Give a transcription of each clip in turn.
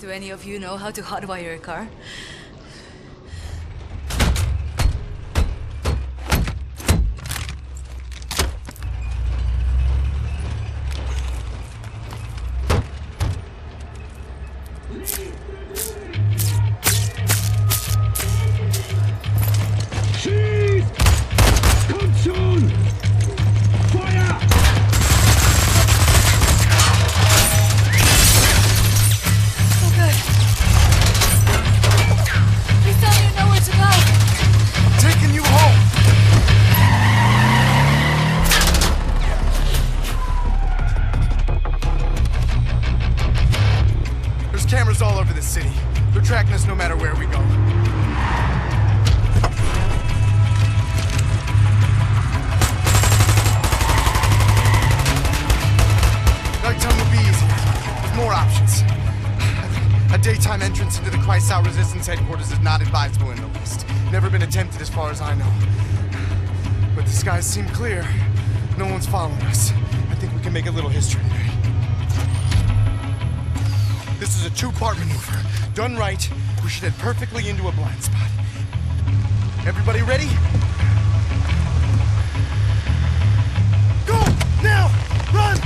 Do any of you know how to hotwire a car? Cameras all over the city. They're tracking us no matter where we go. Nighttime will be easier. With more options. A daytime entrance into the Chrysler Resistance headquarters is not advisable in the least. Never been attempted as far as I know. But the skies seem clear. No one's following us. I think we can make a little history today. This is a two-part maneuver. Done right, we should head perfectly into a blind spot. Everybody ready? Go! Now! Run!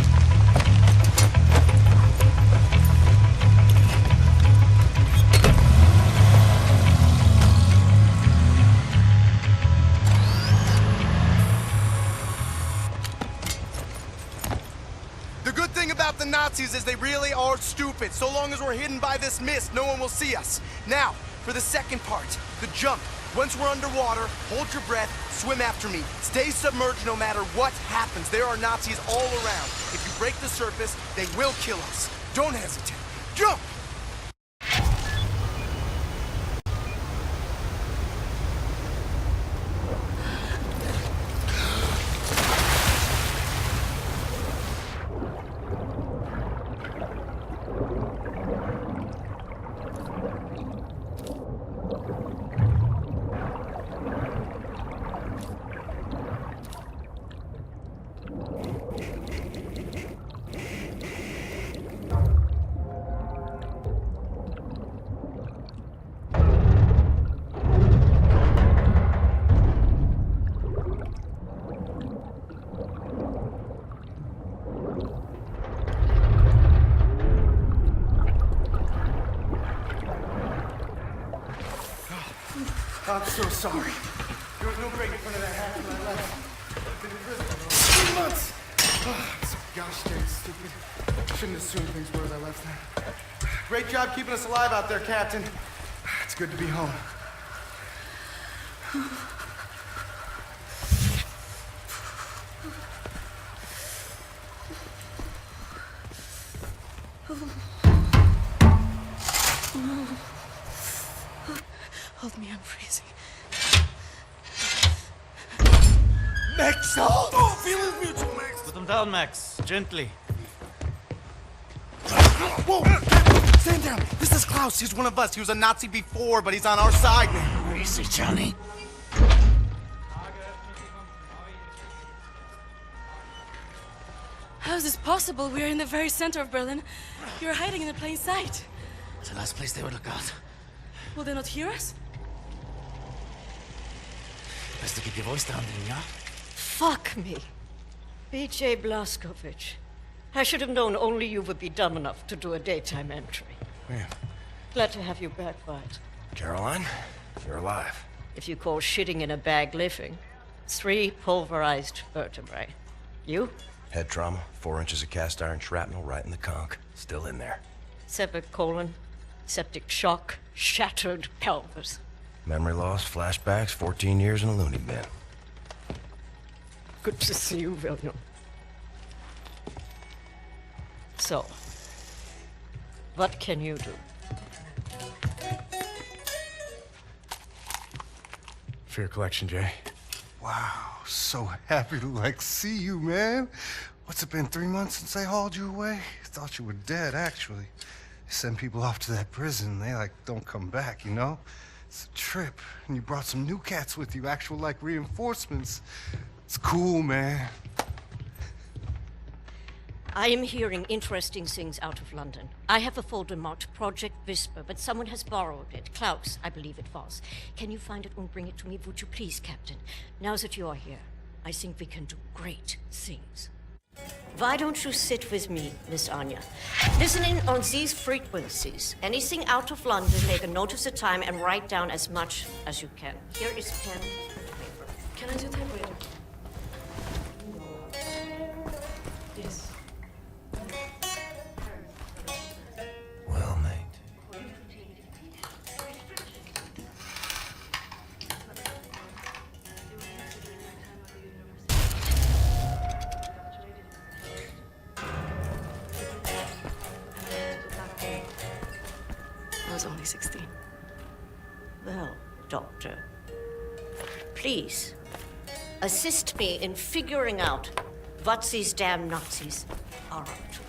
The good thing about the Nazis is they really are stupid. So long as we're hidden by this mist, no one will see us. Now, for the second part, the jump. Once we're underwater, hold your breath, swim after me. Stay submerged no matter what happens. There are Nazis all around. If you break the surface, they will kill us. Don't hesitate. Jump! I'm so sorry. There was no break in front of that hatch when I left. I've been in prison for 3 months. Oh, so gosh dang stupid. Shouldn't assume things were as I left them. Great job keeping us alive out there, Captain. It's good to be home. Hold me, I'm freezing. Max! Oh, feelings mutual, Max! Put them down, Max. Gently. Whoa! Stand down! This is Klaus. He's one of us. He was a Nazi before, but he's on our side now. Where is he, Johnny? How is this possible? We are in the very center of Berlin. You're hiding in a plain sight. It's the last place they would look out. Will they not hear us? Best to keep your voice down, then, yeah? Fuck me. B.J. Blazkowicz. I should have known only you would be dumb enough to do a daytime entry. Man, Glad to have you back, Wyatt. Caroline, you're alive. If you call shitting in a bag living, 3 pulverized vertebrae. You? Head trauma, 4 inches of cast iron shrapnel right in the conch. Still in there. Severed colon, septic shock, shattered pelvis. Memory loss, flashbacks, 14 years in a loony bin. Good to see you, William. So, what can you do? For your collection, Jay. Wow, so happy to see you, man. What's it been, 3 months since they hauled you away? Thought you were dead, actually. They send people off to that prison, they don't come back, you know? It's a trip, and you brought some new cats with you, actual reinforcements. It's cool, man. I am hearing interesting things out of London. I have a folder marked Project Whisper, but someone has borrowed it. Klaus, I believe it was. Can you find it and bring it to me, would you please, Captain? Now that you're here, I think we can do great things. Why don't you sit with me, Miss Anya? Listen in on these frequencies. Anything out of London, make a note of the time and write down as much as you can. Here is pen and paper. Can I do typewriter? Yes. Well, mate. I was only 16. Well, Doctor, please assist me in figuring out what these damn Nazis are up to.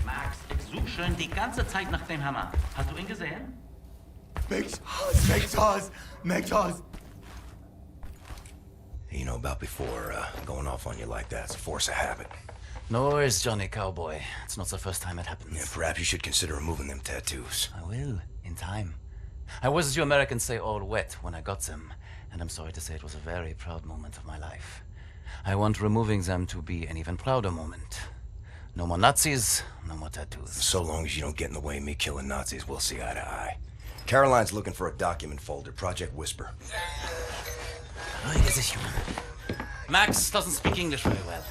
Max, ich suche schon die ganze Zeit nach dem Hammer. Hast du ihn gesehen? Make Jaws. You know about before, going off on you like that's a force of habit. No worries, Johnny Cowboy. It's not the first time it happens. Yeah, perhaps you should consider removing them tattoos. I will, in time. I was, as you Americans say, all wet when I got them, and I'm sorry to say it was a very proud moment of my life. I want removing them to be an even prouder moment. No more Nazis, no more tattoos. So long as you don't get in the way of me killing Nazis, we'll see eye to eye. Caroline's looking for a document folder, Project Whisper. Max doesn't speak English very well,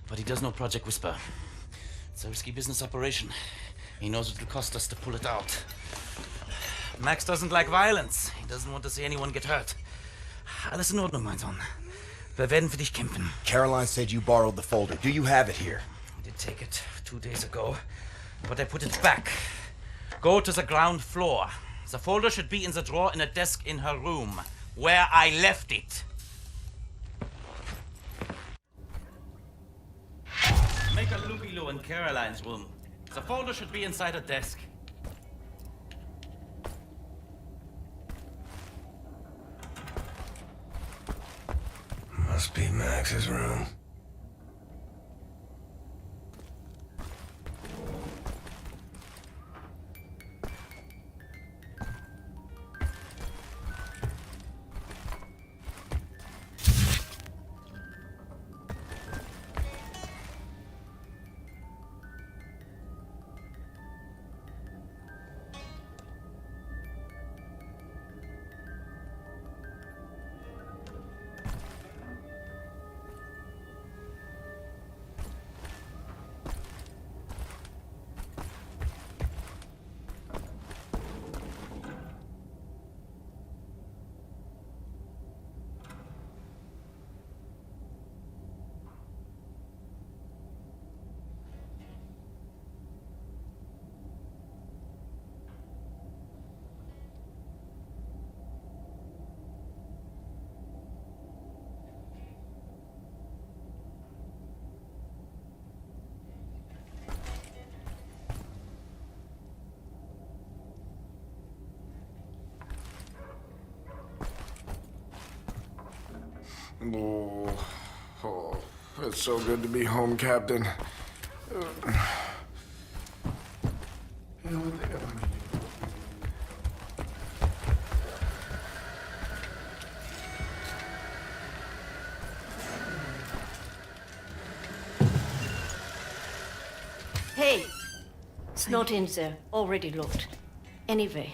but he does know Project Whisper. It's a risky business operation. He knows what it'll cost us to pull it out. Max doesn't like violence. He doesn't want to see anyone get hurt. Alles in Ordnung, mein Sohn. Wir werden für dich kämpfen. Caroline said you borrowed the folder. Do you have it here? I did take it 2 days ago, but I put it back. Go to the ground floor. The folder should be in the drawer in a desk in her room, where I left it. Make a loopy-loo in Caroline's room. The folder should be inside a desk. Must be Max's room. Oh, it's so good to be home, Captain. Hey, it's not in there. Already looked. Anyway,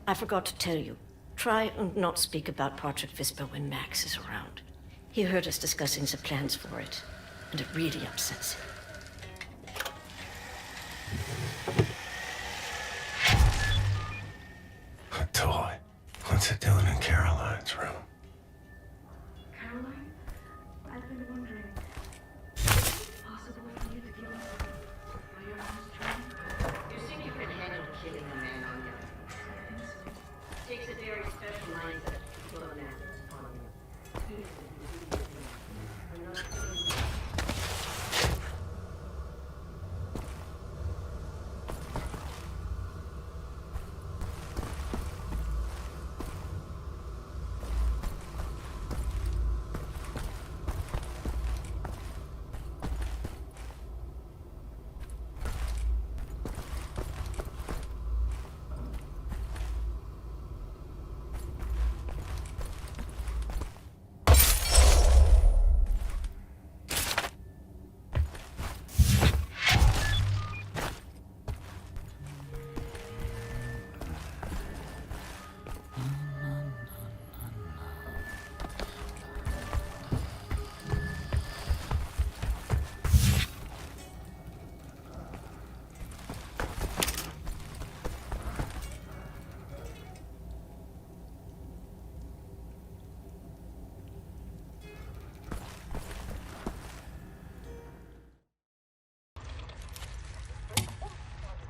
I forgot to tell you. Try and not speak about Project Whisper when Max is around. He heard us discussing the plans for it, and it really upsets him. A toy. What's it doing in Caroline's room? Caroline? I've been wondering. Is it possible for you to give us a firearms training? You think you can handle killing a man on your own? Takes a very special mindset to kill a man on you.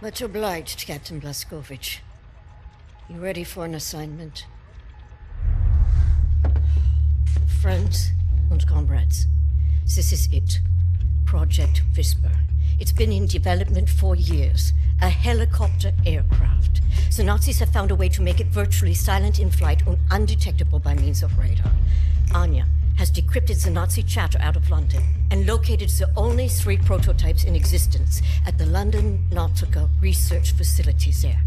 Much obliged, Captain Blazkowicz. You ready for an assignment? Friends and comrades, this is it. Project Whisper. It's been in development for years. A helicopter aircraft. The Nazis have found a way to make it virtually silent in flight and undetectable by means of radar. Anya has decrypted the Nazi chatter out of London and located the only 3 prototypes in existence at the London Nautica research facilities there.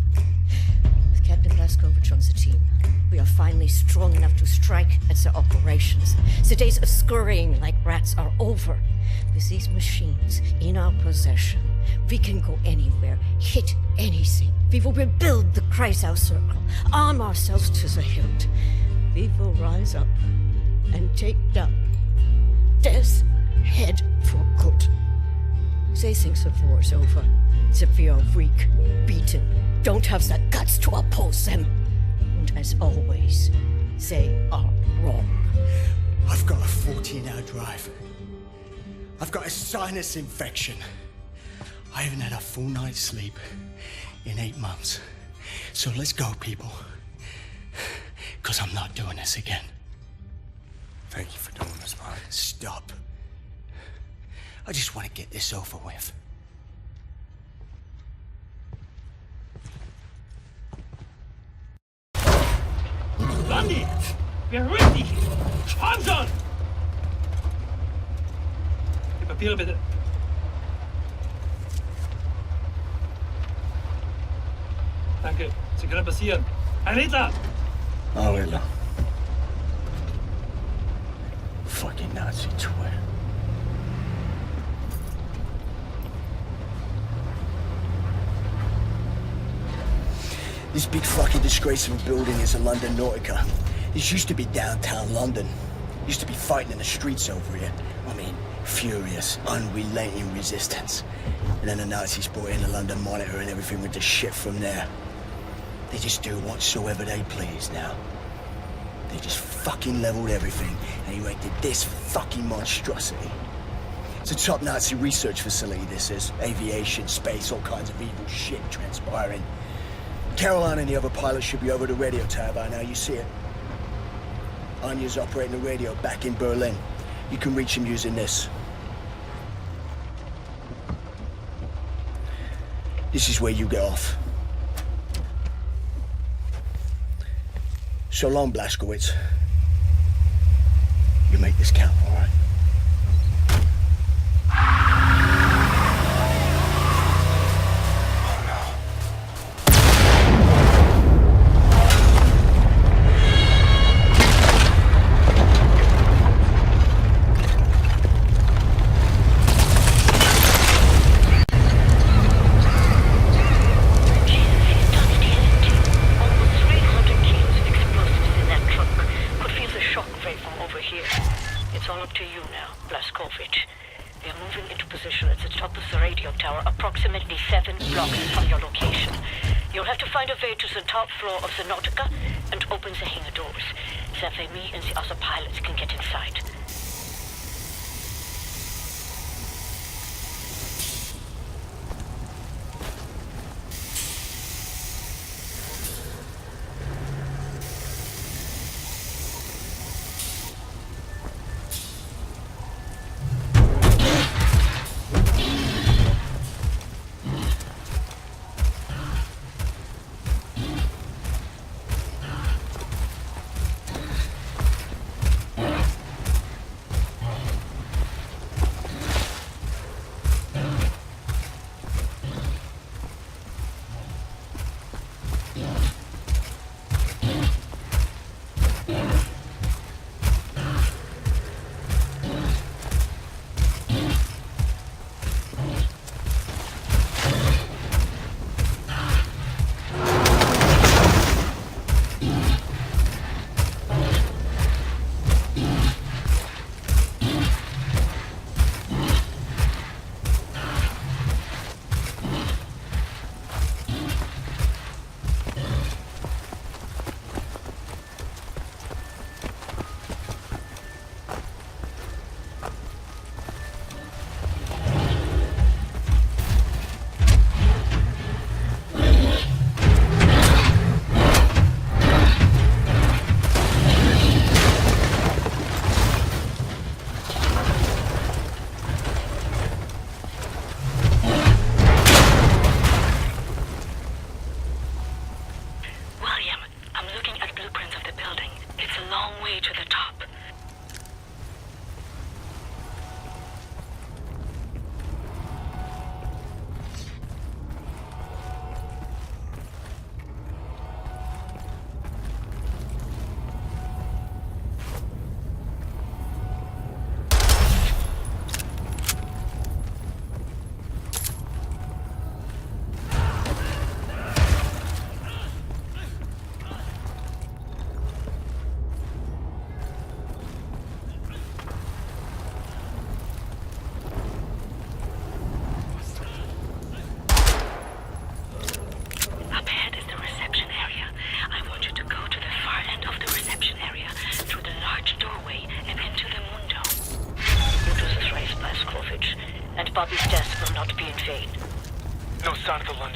With Captain Blazkowicz on the team, we are finally strong enough to strike at their operations. The days of scurrying like rats are over. With these machines in our possession, we can go anywhere, hit anything. We will rebuild the Kreisau Circle, arm ourselves to the hilt. We will rise up and take down Death's Head for good. They think the war's over, that we are weak, beaten, don't have the guts to oppose them. And as always, they are wrong. I've got a 14-hour drive. I've got a sinus infection. I haven't had a full night's sleep in 8 months. So let's go, people. Because I'm not doing this again. Thank you for doing this, Bob. Stop. I just want to get this over with. Blondie! Beruhig dich! Sponsor! Die Papiere bitte. Danke. Sie können passieren. Herr Littler! Oh, Hitler. Fucking Nazi twit. This big fucking disgrace of a building is a London Nautica. This used to be downtown London. Used to be fighting in the streets over here. I mean, furious, unrelenting resistance. And then the Nazis brought in the London Monitor and everything went to shit from there. They just do whatsoever they please now. They just fucking leveled everything and erected this fucking monstrosity. It's a top Nazi research facility, this is. Aviation, space, all kinds of evil shit transpiring. Caroline and the other pilots should be over the radio tower by now, you see it. Anya's operating the radio back in Berlin. You can reach him using this. This is where you get off. So long, Blazkowicz. You make this count, all right?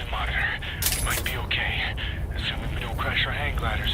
the monitor. We might be okay, assuming we don't crash our hang gliders.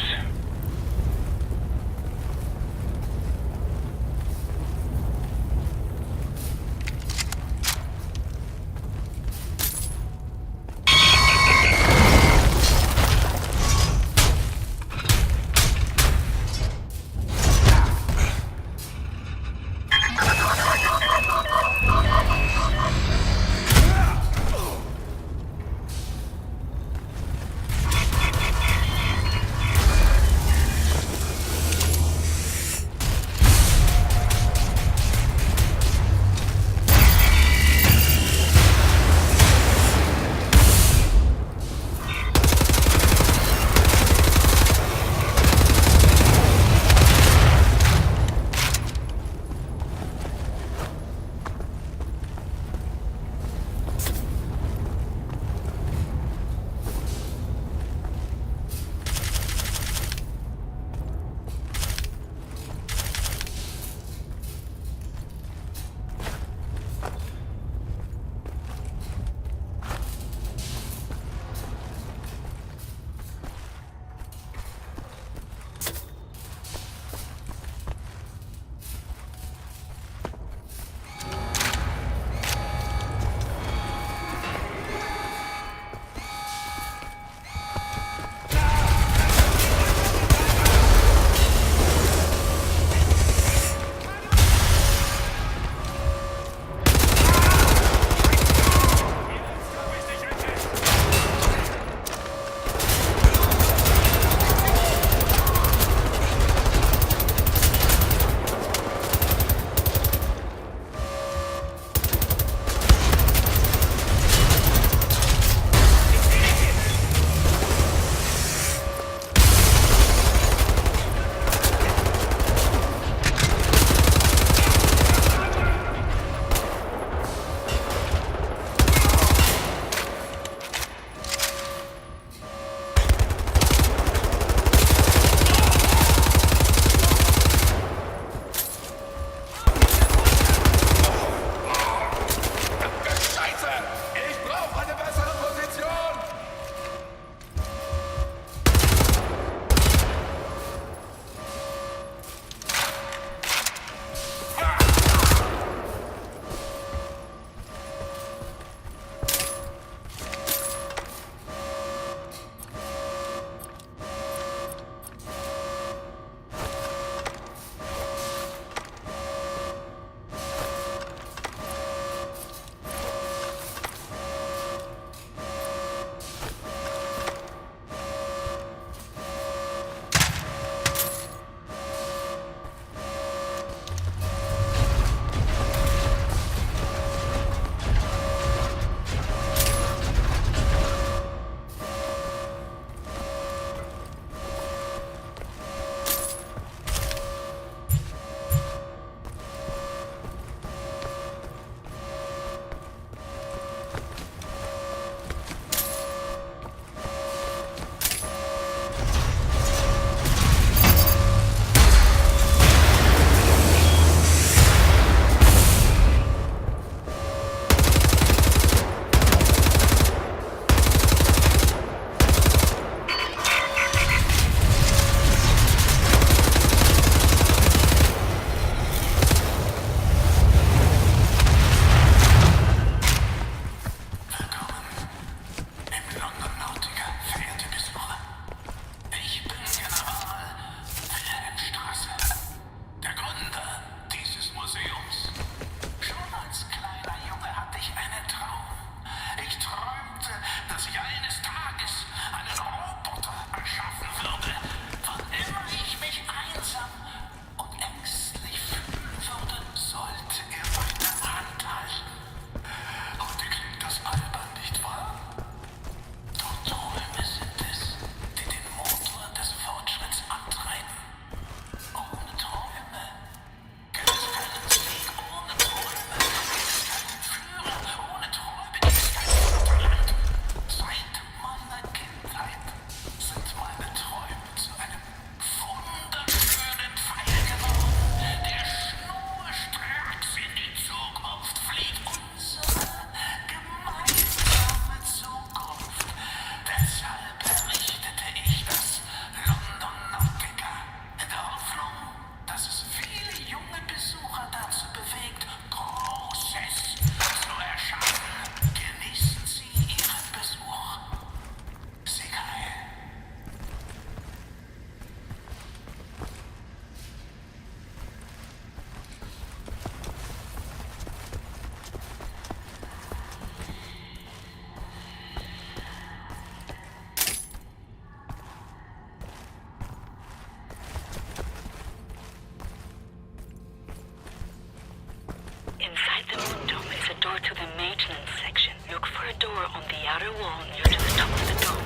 the outer wall near to the top of the dome.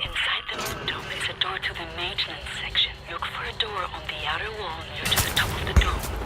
Inside the moon dome is a door to the maintenance section. Look for a door on the outer wall near to the top of the dome.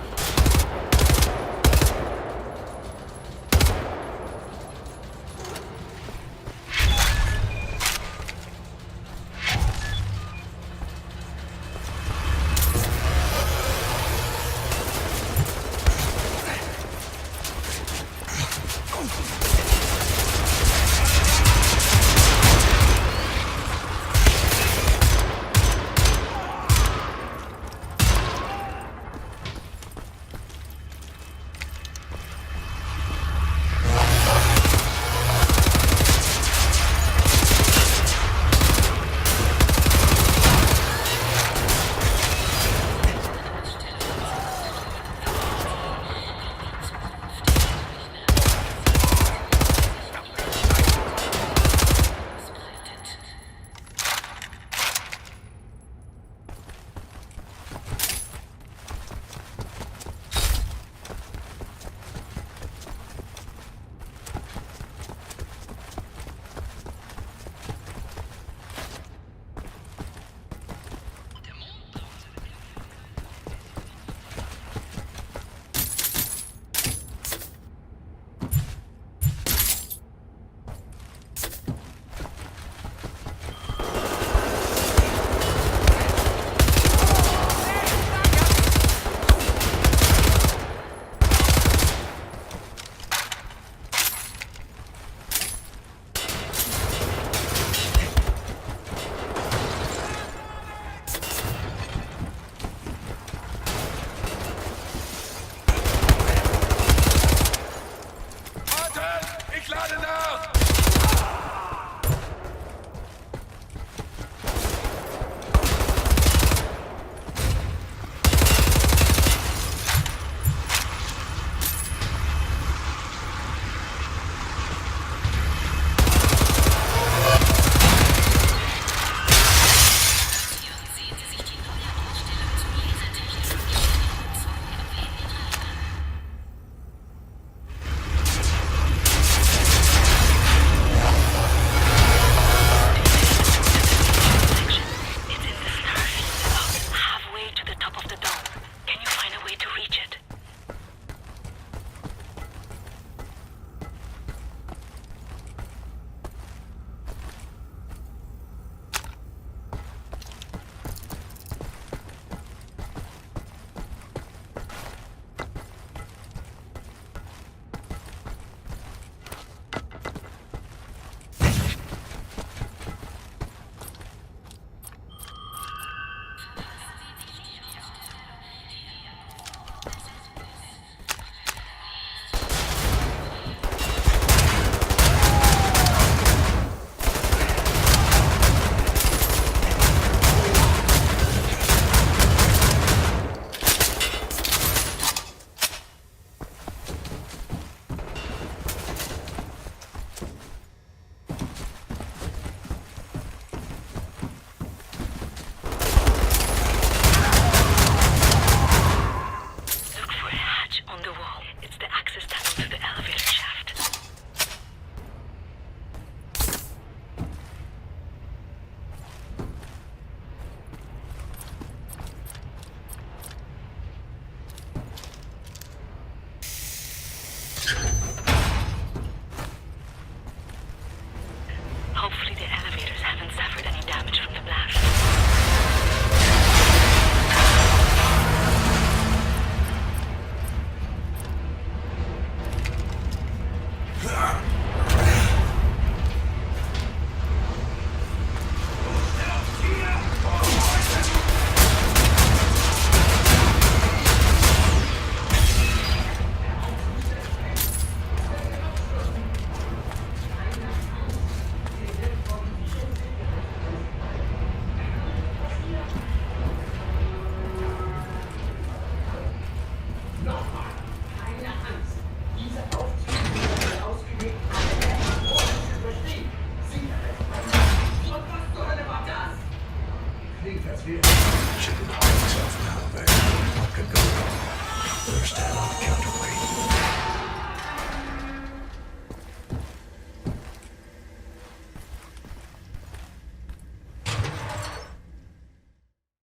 First time on the counterweight.